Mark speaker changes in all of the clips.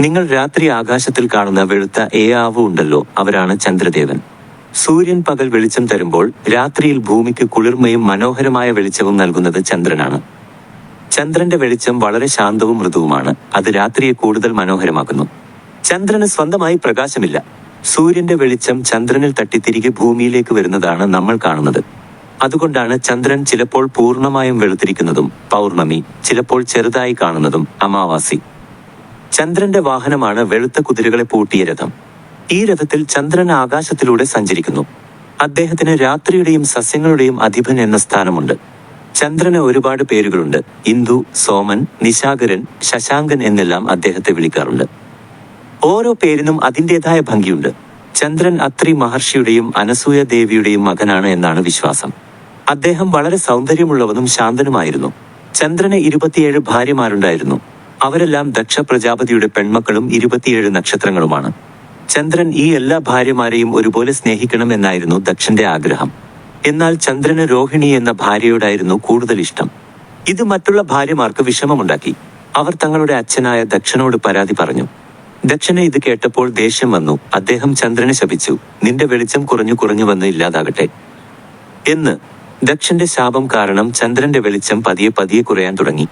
Speaker 1: നിങ്ങൾ രാത്രി ആകാശത്തിൽ കാണുന്ന വെളുത്ത ഏയാവ് ഉണ്ടല്ലോ, അവരാണ് ചന്ദ്രദേവൻ. സൂര്യൻ പകൽ വെളിച്ചം തരുമ്പോൾ രാത്രിയിൽ ഭൂമിക്ക് കുളിർമയും മനോഹരമായ വെളിച്ചവും നൽകുന്നത് ചന്ദ്രനാണ്. ചന്ദ്രന്റെ വെളിച്ചം വളരെ ശാന്തവും മൃദുവുമാണ്. അത് രാത്രിയെ കൂടുതൽ മനോഹരമാക്കുന്നു. ചന്ദ്രന് സ്വന്തമായി പ്രകാശമില്ല. സൂര്യന്റെ വെളിച്ചം ചന്ദ്രനിൽ തട്ടി തിരികെ ഭൂമിയിലേക്ക് വരുന്നതാണ് നമ്മൾ കാണുന്നത്. അതുകൊണ്ടാണ് ചന്ദ്രൻ ചിലപ്പോൾ പൂർണ്ണമായും വെളുത്തിരിക്കുന്നതും പൗർണമി ചിലപ്പോൾ ചെറുതായി കാണുന്നതും അമാവാസി. ചന്ദ്രന്റെ വാഹനമാണ് വെളുത്ത കുതിരകളെ പൂട്ടിയ രഥം. ഈ രഥത്തിൽ ചന്ദ്രൻ ആകാശത്തിലൂടെ സഞ്ചരിക്കുന്നു. അദ്ദേഹത്തിന് രാത്രിയുടെയും സസ്യങ്ങളുടെയും അധിപൻ എന്ന സ്ഥാനമുണ്ട്. ചന്ദ്രന് ഒരുപാട് പേരുകളുണ്ട്. ഇന്ദു, സോമൻ, നിശാകരൻ, ശശാങ്കൻ എന്നെല്ലാം അദ്ദേഹത്തെ വിളിക്കാറുണ്ട്. ഓരോ പേരിനും അതിൻ്റെതായ ഭംഗിയുണ്ട്. ചന്ദ്രൻ അത്രി മഹർഷിയുടെയും അനസൂയ ദേവിയുടെയും മകനാണ് എന്നാണ് വിശ്വാസം. അദ്ദേഹം വളരെ സൗന്ദര്യമുള്ളവനും ശാന്തനുമായിരുന്നു. ചന്ദ്രന് 27 ഭാര്യമാരുണ്ടായിരുന്നു. അവരെല്ലാം ദക്ഷ പ്രജാപതിയുടെ പെൺമക്കളും 27 നക്ഷത്രങ്ങളുമാണ്. ചന്ദ്രൻ ഈ എല്ലാ ഭാര്യമാരെയും ഒരുപോലെ സ്നേഹിക്കണം എന്നായിരുന്നു ദക്ഷന്റെ ആഗ്രഹം. എന്നാൽ ചന്ദ്രന് രോഹിണി എന്ന ഭാര്യയോടായിരുന്നു കൂടുതൽ ഇഷ്ടം. ഇത് മറ്റുള്ള ഭാര്യമാർക്ക് വിഷമമുണ്ടാക്കി. അവർ തങ്ങളുടെ അച്ഛനായ ദക്ഷനോട് പരാതി പറഞ്ഞു. ദക്ഷന് ഇത് കേട്ടപ്പോൾ ദേഷ്യം വന്നു. അദ്ദേഹം ചന്ദ്രനെ ശപിച്ചു, നിന്റെ വെളിച്ചം കുറഞ്ഞു കുറഞ്ഞു വന്ന് ഇല്ലാതാകട്ടെ എന്ന്. ദക്ഷന്റെ ശാപം കാരണം ചന്ദ്രന്റെ വെളിച്ചം പതിയെ പതിയെ കുറയാൻ തുടങ്ങി.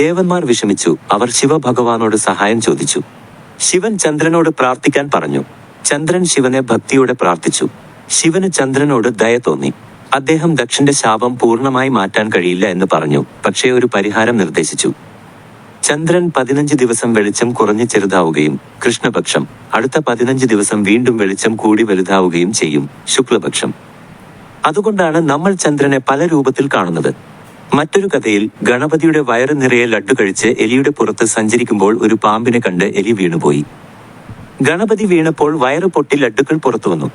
Speaker 1: ദേവന്മാർ വിഷമിച്ചു. അവർ ശിവഭഗവാനോട് സഹായം ചോദിച്ചു. ശിവൻ ചന്ദ്രനോട് പ്രാർത്ഥിക്കാൻ പറഞ്ഞു. ചന്ദ്രൻ ശിവനെ ഭക്തിയോടെ പ്രാർത്ഥിച്ചു. ശിവന് ചന്ദ്രനോട് ദയ തോന്നി. അദ്ദേഹം ദക്ഷന്റെ ശാപം പൂർണ്ണമായി മാറ്റാൻ കഴിയില്ല എന്ന് പറഞ്ഞു. പക്ഷേ ഒരു പരിഹാരം നിർദ്ദേശിച്ചു. ചന്ദ്രൻ 15 ദിവസം വെളിച്ചം കുറഞ്ഞ് ചെറുതാവുകയും കൃഷ്ണപക്ഷം അടുത്ത 15 ദിവസം വീണ്ടും വെളിച്ചം കൂടി വലുതാവുകയും ചെയ്യും, ശുക്ലപക്ഷം. അതുകൊണ്ടാണ് നമ്മൾ ചന്ദ്രനെ പല രൂപത്തിൽ കാണുന്നത്. മറ്റൊരു കഥയിൽ ഗണപതിയുടെ വയറ് നിറയെ ലഡ്ഡു കഴിച്ച് എലിയുടെ പുറത്ത് സഞ്ചരിക്കുമ്പോൾ ഒരു പാമ്പിനെ കണ്ട് എലി വീണുപോയി. ഗണപതി വീണപ്പോൾ വയറ് പൊട്ടി ലഡ്ഡുക്കൾ പുറത്തു വന്നു.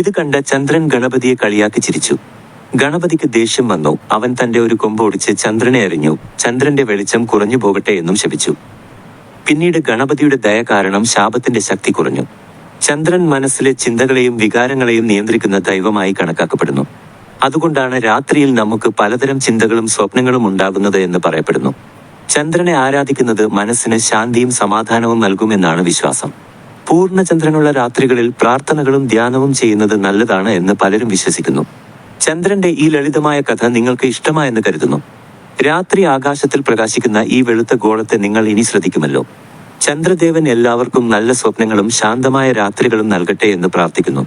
Speaker 1: ഇത് കണ്ട ചന്ദ്രൻ ഗണപതിയെ കളിയാക്കി ചിരിച്ചു. ഗണപതിക്ക് ദേഷ്യം വന്നു. അവൻ തന്റെ ഒരു കൊമ്പ് ഒടിച്ച് ചന്ദ്രനെ എറിഞ്ഞു. ചന്ദ്രന്റെ വെളിച്ചം കുറഞ്ഞു പോകട്ടെ എന്നും ശപിച്ചു. പിന്നീട് ഗണപതിയുടെ ദയ കാരണം ശാപത്തിന്റെ ശക്തി കുറഞ്ഞു. ചന്ദ്രൻ മനസ്സിലെ ചിന്തകളെയും വികാരങ്ങളെയും നിയന്ത്രിക്കുന്ന ദൈവമായി കണക്കാക്കപ്പെടുന്നു. അതുകൊണ്ടാണ് രാത്രിയിൽ നമുക്ക് പലതരം ചിന്തകളും സ്വപ്നങ്ങളും ഉണ്ടാകുന്നത് എന്ന് പറയപ്പെടുന്നു. ചന്ദ്രനെ ആരാധിക്കുന്നത് മനസ്സിന് ശാന്തിയും സമാധാനവും നൽകുമെന്നാണ് വിശ്വാസം. പൂർണ്ണചന്ദ്രനുള്ള രാത്രികളിൽ പ്രാർത്ഥനകളും ധ്യാനവും ചെയ്യുന്നത് നല്ലതാണ് എന്ന് പലരും വിശ്വസിക്കുന്നു. ചന്ദ്രന്റെ ഈ ലളിതമായ കഥ നിങ്ങൾക്ക് ഇഷ്ടമായെന്ന് കരുതുന്നു. രാത്രി ആകാശത്തിൽ പ്രകാശിക്കുന്ന ഈ വെളുത്ത ഗോളത്തെ നിങ്ങൾ ഇനി ശ്രദ്ധിക്കുമല്ലോ. ചന്ദ്രദേവൻ എല്ലാവർക്കും നല്ല സ്വപ്നങ്ങളും ശാന്തമായ രാത്രികളും നൽകട്ടെ എന്ന് പ്രാർത്ഥിക്കുന്നു.